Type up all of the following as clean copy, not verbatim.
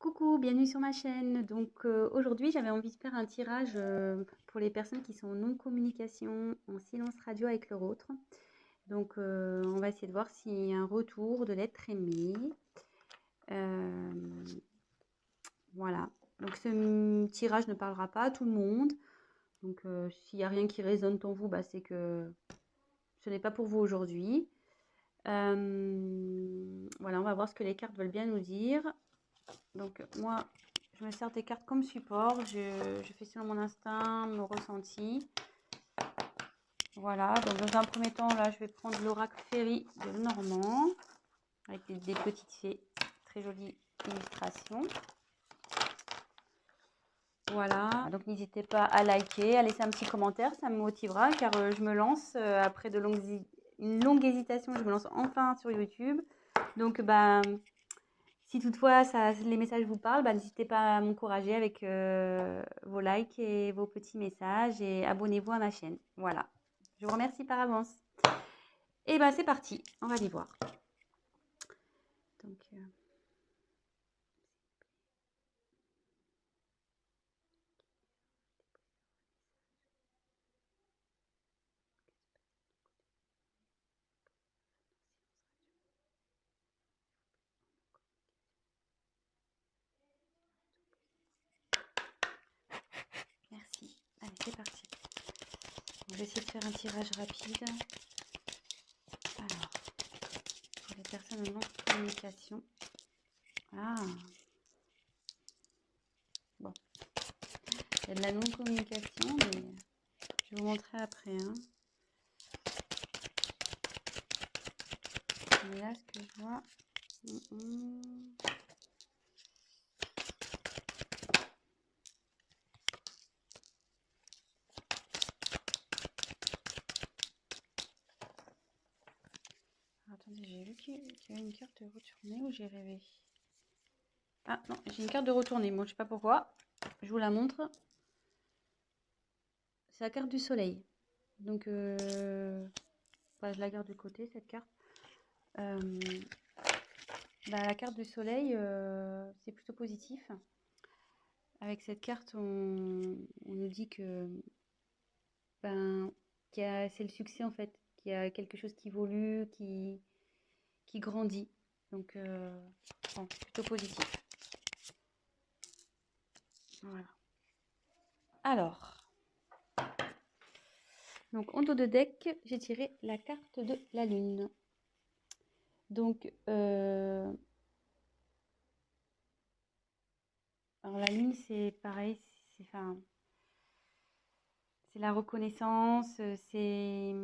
Coucou, bienvenue sur ma chaîne. Donc aujourd'hui, j'avais envie de faire un tirage pour les personnes qui sont en non-communication, en silence radio avec leur autre. Donc on va essayer de voir s'il y a un retour de l'être aimé. Euh, voilà. Donc ce tirage ne parlera pas à tout le monde. Donc s'il n'y a rien qui résonne en vous, bah, c'est que ce n'est pas pour vous aujourd'hui. Voilà, on va voir ce que les cartes veulent bien nous dire. Donc moi, je me sers des cartes comme support. Je fais selon mon instinct, mon ressenti. Voilà, donc dans un premier temps, là, je vais prendre l'oracle Féerie de Lenormand avec des petites fées. Très jolie illustration. Voilà, donc n'hésitez pas à liker, à laisser un petit commentaire, ça me motivera car je me lance après une longue hésitation, je me lance enfin sur YouTube. Donc, bah, si toutefois les messages vous parlent, bah, n'hésitez pas à m'encourager avec vos likes et vos petits messages et abonnez-vous à ma chaîne. Voilà, je vous remercie par avance. Et bah c'est parti, on va aller voir. Donc, merci. Allez, c'est parti. Je vais essayer de faire un tirage rapide. Alors, pour les personnes en non-communication. Ah, bon. Il y a de la non-communication, mais je vais vous montrer après. Hein. Mais là, ce que je vois... Attendez, j'ai vu qu'il y avait une carte de retournée ou j'ai rêvé? Ah non, j'ai une carte de retournée. Moi, je sais pas pourquoi. Je vous la montre. C'est la carte du soleil. Donc, bah, je la garde de côté, cette carte. Bah, la carte du soleil, c'est plutôt positif. Avec cette carte, on nous dit que ben, c'est le succès en fait, qu'il y a quelque chose qui évolue, qui grandit. Donc, bon, plutôt positif. Voilà. Alors, donc en dos de deck, j'ai tiré la carte de la lune. Donc, alors la lune, c'est pareil, c'est la reconnaissance, c'est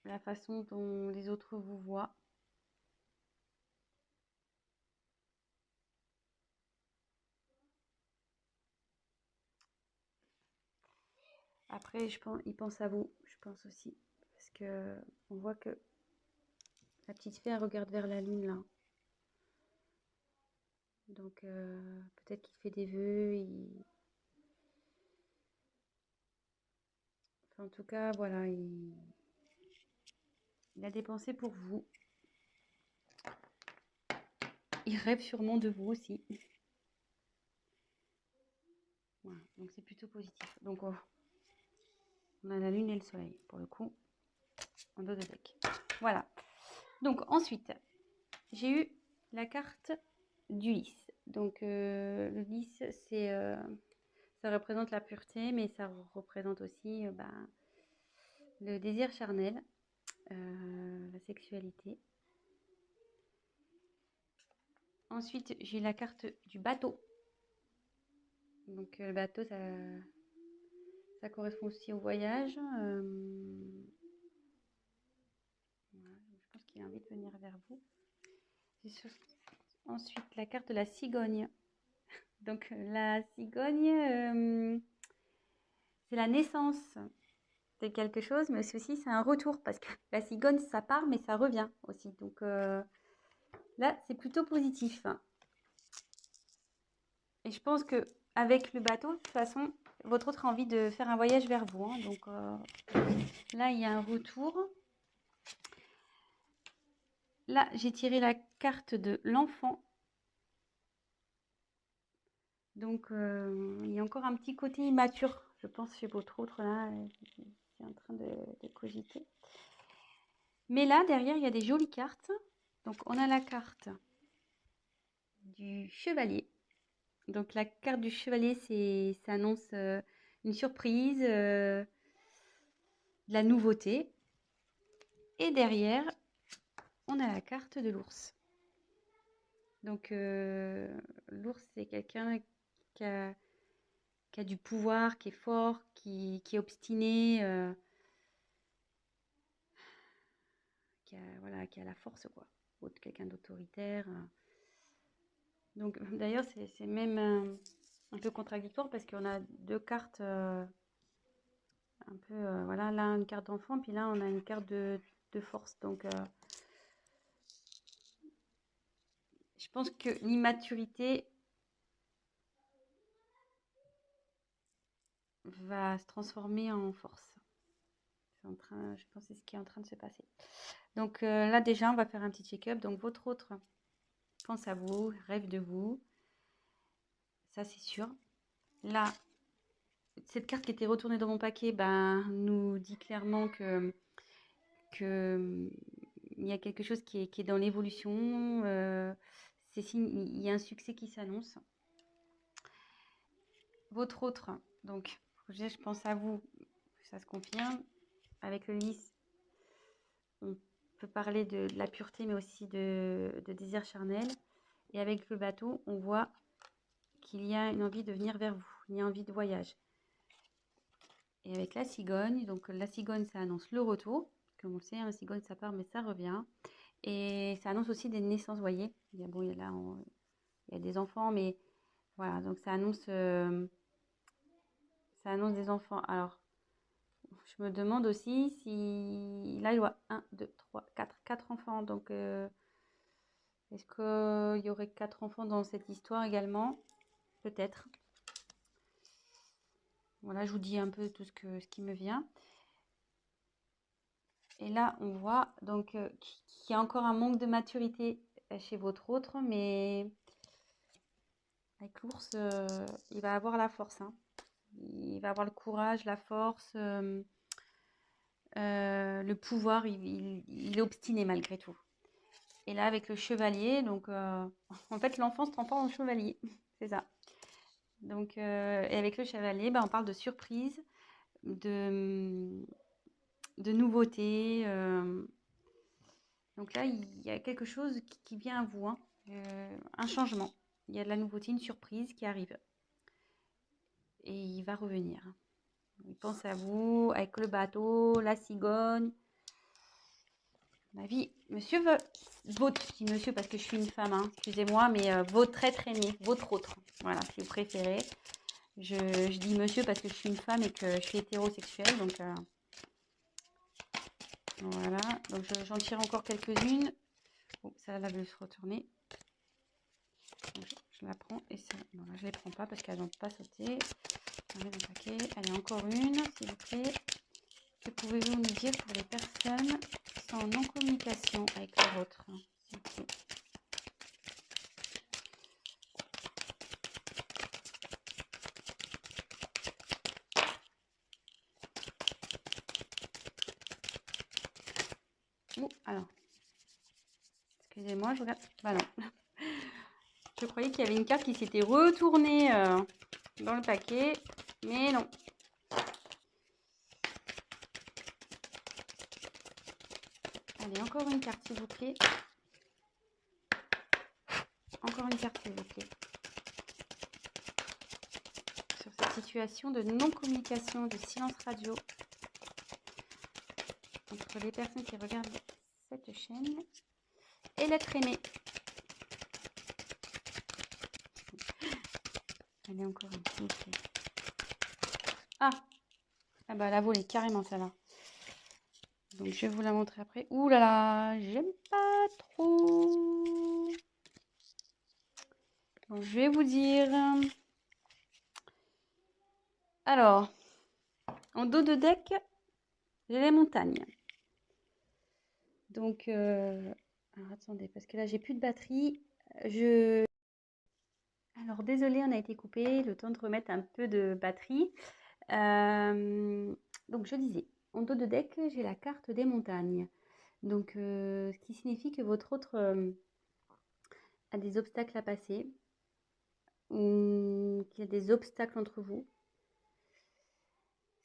la façon dont les autres vous voient. Après, ils pensent à vous, je pense aussi. Parce que on voit que la petite fée, elle regarde vers la lune, là. Donc, peut-être qu'il fait des vœux. Enfin, en tout cas, voilà, il a des pensées pour vous. Il rêve sûrement de vous aussi. Voilà, donc c'est plutôt positif. Donc, on a la lune et le soleil, pour le coup, en dos de deck. Voilà. Donc, ensuite, j'ai eu la carte du lys. Donc, le lys, ça représente la pureté, mais ça représente aussi le désir charnel, la sexualité. Ensuite, j'ai la carte du bateau. Donc, le bateau, ça correspond aussi au voyage. Voilà, je pense qu'il a envie de venir vers vous. Ensuite, la carte de la cigogne. Donc, la cigogne, c'est la naissance de quelque chose, mais aussi c'est un retour parce que la cigogne, ça part, mais ça revient aussi. Donc, là, c'est plutôt positif. Et je pense que avec le bateau, de toute façon, votre autre a envie de faire un voyage vers vous. Hein. Donc, là, il y a un retour. Là, j'ai tiré la carte de l'enfant. Donc, il y a encore un petit côté immature, je pense, chez votre autre, là, c'est en train de cogiter. Mais là, derrière, il y a des jolies cartes. Donc, on a la carte du chevalier. Donc, la carte du chevalier, ça annonce une surprise, de la nouveauté. Et derrière, on a la carte de l'ours. Donc, l'ours, c'est quelqu'un qui a du pouvoir, qui est fort, qui est obstiné, voilà, qui a la force, quoi. Quelqu'un d'autoritaire. Donc, d'ailleurs, c'est même un peu contradictoire parce qu'on a deux cartes un peu, voilà, là, une carte d'enfant, puis là, on a une carte de force. Donc, je pense que l'immaturité va se transformer en force. Je pense que c'est ce qui est en train de se passer. Donc là, déjà, on va faire un petit check-up. Donc, votre autre pense à vous, rêve de vous. Ça, c'est sûr. Là, cette carte qui était retournée dans mon paquet nous dit clairement que il y a quelque chose qui est dans l'évolution. Il y a un succès qui s'annonce. Votre autre, donc, je pense à vous, ça se confirme. Avec le lys, on peut parler de la pureté, mais aussi de désir charnel. Et avec le bateau, on voit qu'il y a une envie de venir vers vous, il y a envie de voyage. Et avec la cigogne, donc la cigogne, ça annonce le retour. Comme on le sait, la cigogne, ça part, mais ça revient. Et ça annonce aussi des naissances, vous voyez. Il y a des enfants, mais voilà, donc ça annonce des enfants. Alors, je me demande aussi si... Là, je vois 1, 2, 3, 4 enfants. Donc, est-ce qu'il y aurait 4 enfants dans cette histoire également? Peut-être. Voilà, je vous dis un peu tout ce qui me vient. Et là, on voit donc qu'il y a encore un manque de maturité chez votre autre, mais avec l'ours, il va avoir la force, hein. Il va avoir le courage, la force, le pouvoir. Il est obstiné malgré tout. Et là, avec le chevalier, donc en fait, l'enfant se transforme en chevalier. C'est ça. Donc, et avec le chevalier, on parle de surprise, de nouveauté. Donc là, il y a quelque chose qui vient à vous, hein. Un changement. Il y a de la nouveauté, une surprise qui arrive. Et il va revenir. Il pense à vous, avec le bateau, la cigogne. Ma vie, monsieur votre, je dis monsieur parce que je suis une femme, hein, excusez-moi, mais votre être aimé, votre autre. Voilà, si vous préférez. Je dis monsieur parce que je suis une femme et que je suis hétérosexuelle. Donc voilà, donc j'en tire encore quelques-unes. Oh, ça va se retourner. Donc, je la prends et ça. Voilà, je ne les prends pas parce qu'elles n'ont pas sauté. On met dans le paquet. Allez, encore une, s'il vous plaît. Que pouvez-vous nous dire pour les personnes qui sont en non-communication avec leur autre, s'il vous plaît? Oh, alors. Excusez-moi, je regarde. Bah non. Je croyais qu'il y avait une carte qui s'était retournée dans le paquet, mais non. Allez, encore une carte, s'il vous plaît. Encore une carte, s'il vous plaît. Sur cette situation de non-communication, de silence radio entre les personnes qui regardent cette chaîne et l'être aimé. Allez, encore une, s'il vous plaît. Ah, bah la volée, carrément, ça va. Donc, je vais vous la montrer après. Ouh là là, j'aime pas trop. Donc, je vais vous dire. Alors, en dos de deck, j'ai les montagnes. Donc, alors attendez, parce que là, j'ai plus de batterie. Alors, désolé, on a été coupé. Le temps de remettre un peu de batterie. Donc, je disais, en dos de deck, j'ai la carte des montagnes. Donc, ce qui signifie que votre autre a des obstacles à passer, ou qu'il y a des obstacles entre vous.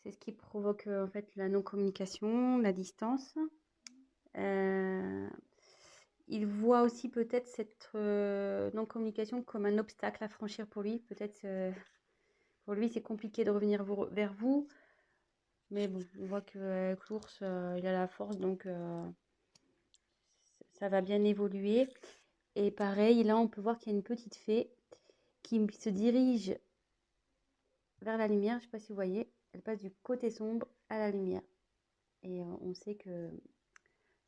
C'est ce qui provoque en fait la non-communication, la distance. Il voit aussi peut-être cette non-communication comme un obstacle à franchir pour lui. Peut-être pour lui c'est compliqué de revenir vers vous. Mais bon, on voit qu'avec l'ours, il a la force, donc ça va bien évoluer. Et pareil, là on peut voir qu'il y a une petite fée qui se dirige vers la lumière. Je ne sais pas si vous voyez, elle passe du côté sombre à la lumière. Et on sait que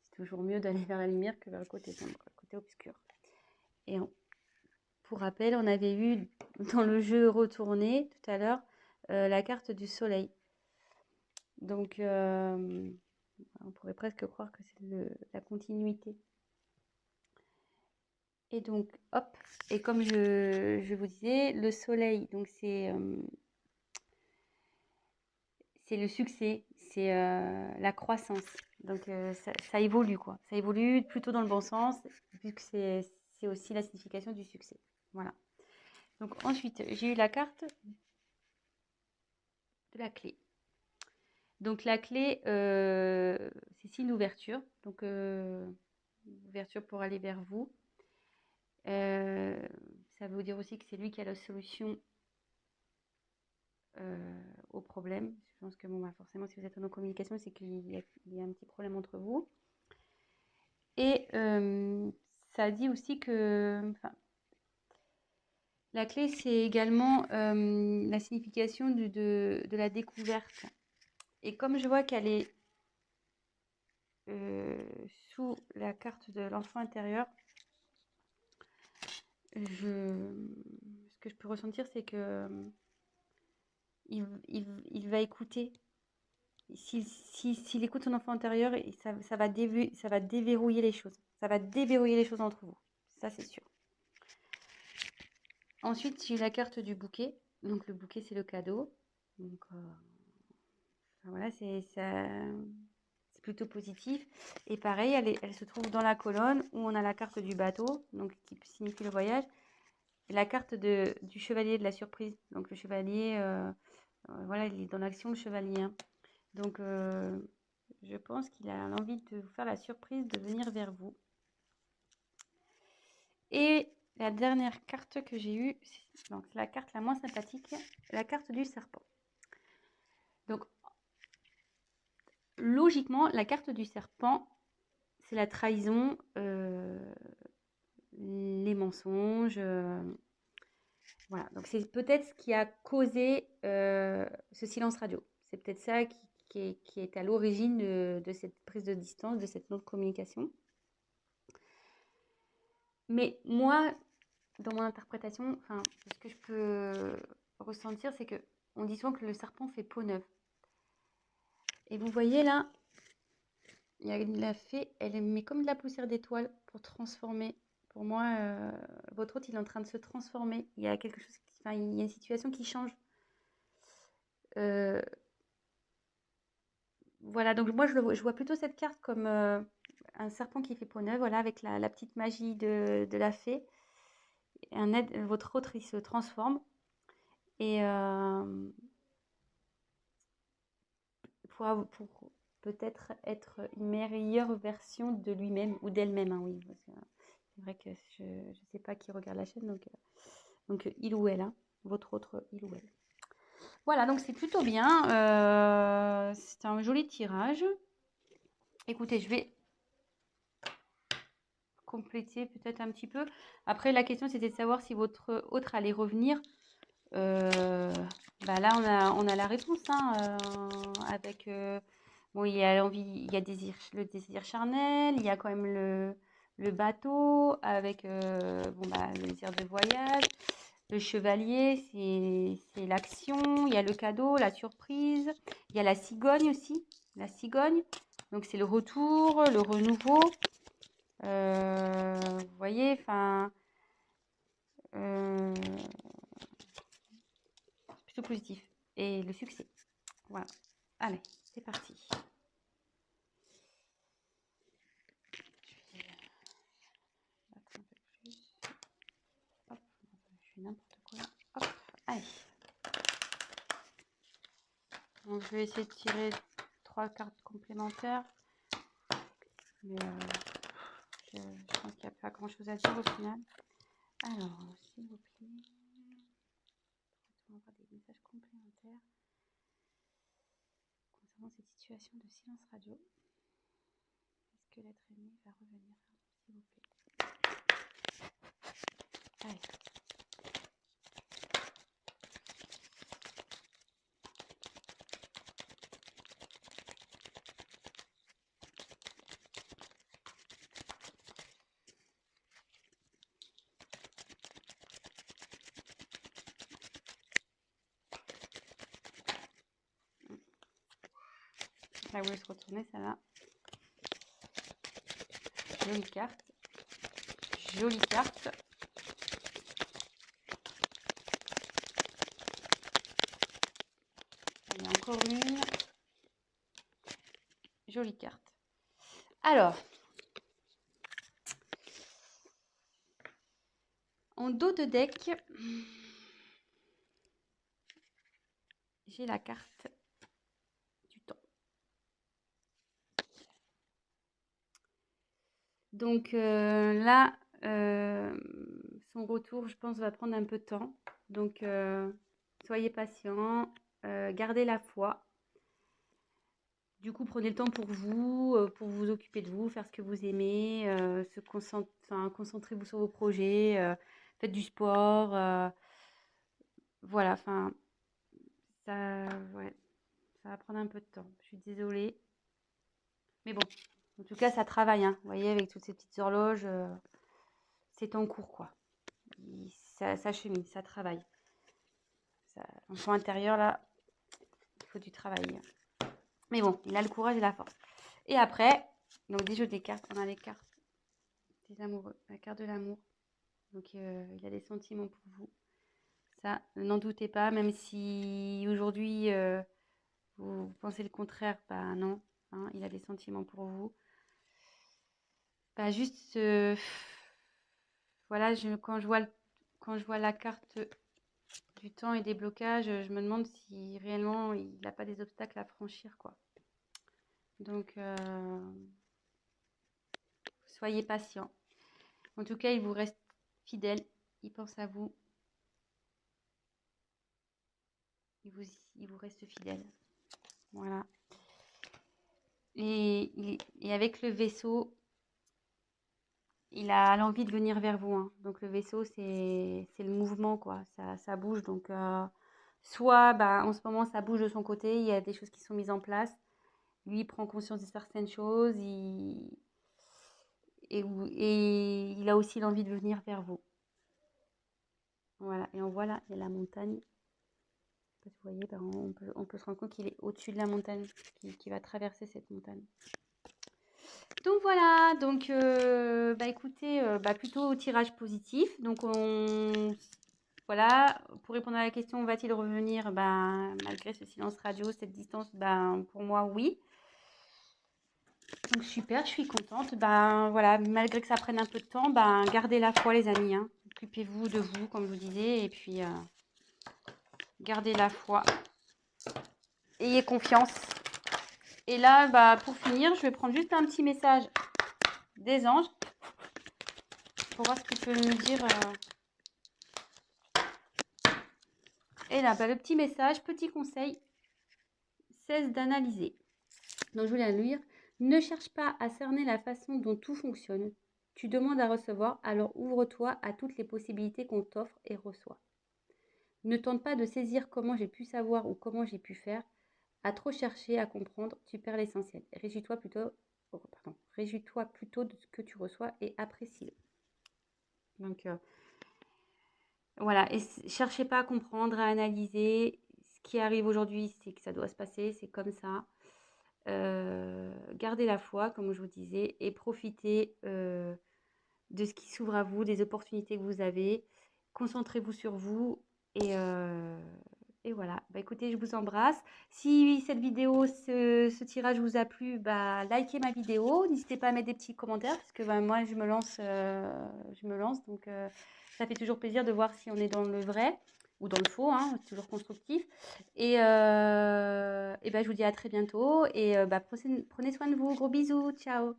c'est toujours mieux d'aller vers la lumière que vers le côté sombre, le côté obscur. Et pour rappel, on avait vu dans le jeu retourné tout à l'heure la carte du soleil. Donc, on pourrait presque croire que c'est la continuité. Et donc, hop, et comme je vous disais, le soleil, donc c'est le succès, c'est la croissance. Donc, ça évolue, quoi. Ça évolue plutôt dans le bon sens, puisque c'est aussi la signification du succès. Voilà. Donc, ensuite, j'ai eu la carte de la clé. Donc, la clé, c'est signe d'ouverture. Donc, ouverture pour aller vers vous. Ça veut dire aussi que c'est lui qui a la solution au problème. Je pense que bon, bah, forcément, si vous êtes en communication, c'est qu'il y a un petit problème entre vous. Et ça dit aussi que la clé, c'est également la signification de la découverte. Et comme je vois qu'elle est sous la carte de l'enfant intérieur, ce que je peux ressentir, c'est que il va écouter. S'il écoute son enfant intérieur, ça va déverrouiller les choses. Ça va déverrouiller les choses entre vous. Ça, c'est sûr. Ensuite, j'ai la carte du bouquet. Donc, le bouquet, c'est le cadeau. Donc, voilà, c'est plutôt positif. Et pareil, elle se trouve dans la colonne où on a la carte du bateau, donc qui signifie le voyage, et la carte du chevalier de la surprise. Donc, le chevalier, voilà, il est dans l'action, le chevalier. Hein. Donc, je pense qu'il a l'envie de vous faire la surprise de venir vers vous. Et la dernière carte que j'ai eue, donc la carte la moins sympathique, la carte du serpent. Donc, logiquement, la carte du serpent, c'est la trahison, les mensonges. Voilà, donc c'est peut-être ce qui a causé ce silence radio. C'est peut-être ça qui est à l'origine de cette prise de distance, de cette non-communication. Mais moi, dans mon interprétation, ce que je peux ressentir, c'est que on dit souvent que le serpent fait peau neuve. Et vous voyez là, il y a la fée, elle met comme de la poussière d'étoile pour transformer. Pour moi, votre hôte, il est en train de se transformer. Il y a quelque chose, il y a une situation qui change. Voilà, donc moi, je vois plutôt cette carte comme un serpent qui fait peau neuve, voilà, avec la petite magie de la fée. Votre autre, il se transforme. Et pour peut-être être une meilleure version de lui-même ou d'elle-même, hein, oui. C'est vrai que je ne sais pas qui regarde la chaîne, donc il ou elle, hein, votre autre il ou elle. Voilà, donc c'est plutôt bien. C'est un joli tirage. Écoutez, je vais compléter peut-être un petit peu. Après, la question, c'était de savoir si votre autre allait revenir. Là, on a la réponse, hein, avec... bon, il y a l'envie, il y a le désir charnel, il y a quand même le bateau, avec le désir de voyage. Le chevalier, c'est l'action. Il y a le cadeau, la surprise. Il y a la cigogne aussi. La cigogne. Donc, c'est le retour, le renouveau. voyez, enfin, plutôt positif. Et le succès. Voilà. Allez, c'est parti. Je vais battre un peu plus. Hop, je fais n'importe quoi. Hop, allez. Donc, je vais essayer de tirer 3 cartes complémentaires. Mais je pense qu'il n'y a pas grand chose à dire au final. Alors, s'il vous plaît, on va avoir des messages complémentaires concernant cette situation de silence radio. Est-ce que l'être aimé va revenir, s'il vous plaît? Allez. Ça voulait se retourner, ça là. Jolie carte. Jolie carte. Il y a encore une. Jolie carte. Alors, en dos de deck, j'ai la carte du temps. Donc là, son retour, je pense, va prendre un peu de temps. Donc, soyez patient, gardez la foi. Du coup, prenez le temps pour vous occuper de vous, faire ce que vous aimez, concentrez-vous sur vos projets, faites du sport. Voilà, enfin, ouais, ça va prendre un peu de temps. Je suis désolée. Mais bon, en tout cas, ça travaille, hein. Vous voyez, avec toutes ces petites horloges, c'est en cours, quoi. Ça chemine, ça travaille. L'enfant intérieur, là, il faut du travail. Mais bon, il a le courage et la force. Et après, donc des jeux des cartes, on a les cartes des amoureux, la carte de l'amour. Donc il a des sentiments pour vous. Ça, n'en doutez pas, même si aujourd'hui vous pensez le contraire, bah non, hein, il a des sentiments pour vous. Bah juste, voilà, quand je vois la carte du temps et des blocages, je me demande si réellement il n'a pas des obstacles à franchir, quoi. Donc, soyez patient. En tout cas, il vous reste fidèle, il pense à vous, il vous reste fidèle. Voilà. Et avec le vaisseau, il a l'envie de venir vers vous, hein. Donc le vaisseau, c'est le mouvement, quoi. Ça bouge. Donc soit en ce moment, ça bouge de son côté, il y a des choses qui sont mises en place. Lui, il prend conscience de certaines choses. Et il a aussi l'envie de venir vers vous. Voilà. Et on voit là, il y a la montagne. Vous voyez, on peut se rendre compte qu'il est au-dessus de la montagne, qui va traverser cette montagne. Donc voilà, donc écoutez, plutôt tirage positif. Donc voilà, pour répondre à la question, va-t-il revenir malgré ce silence radio, cette distance, pour moi oui. Donc super, je suis contente. Voilà, malgré que ça prenne un peu de temps, gardez la foi les amis, hein. Occupez-vous de vous, comme je vous disais, et puis gardez la foi. Ayez confiance. Et là, pour finir, je vais prendre juste un petit message des anges pour voir ce qu'ils peuvent me dire. Et là, le petit message, petit conseil, cesse d'analyser. Donc, je voulais le lire. Ne cherche pas à cerner la façon dont tout fonctionne. Tu demandes à recevoir, alors ouvre-toi à toutes les possibilités qu'on t'offre et reçois. Ne tente pas de saisir comment j'ai pu savoir ou comment j'ai pu faire. À trop chercher à comprendre, tu perds l'essentiel. Réjouis-toi plutôt de ce que tu reçois et apprécie-le. Donc, voilà, et cherchez pas à comprendre, à analyser. Ce qui arrive aujourd'hui, c'est que ça doit se passer, c'est comme ça. Gardez la foi, comme je vous disais, et profitez de ce qui s'ouvre à vous, des opportunités que vous avez. Concentrez-vous sur vous et voilà. Bah, écoutez, je vous embrasse. Si cette vidéo, ce tirage vous a plu, bah, likez ma vidéo. N'hésitez pas à mettre des petits commentaires parce que bah, moi, je me lance. Donc, ça fait toujours plaisir de voir si on est dans le vrai ou dans le faux, hein, c'est toujours constructif. Et bah, je vous dis à très bientôt. Et bah, prenez soin de vous. Gros bisous. Ciao.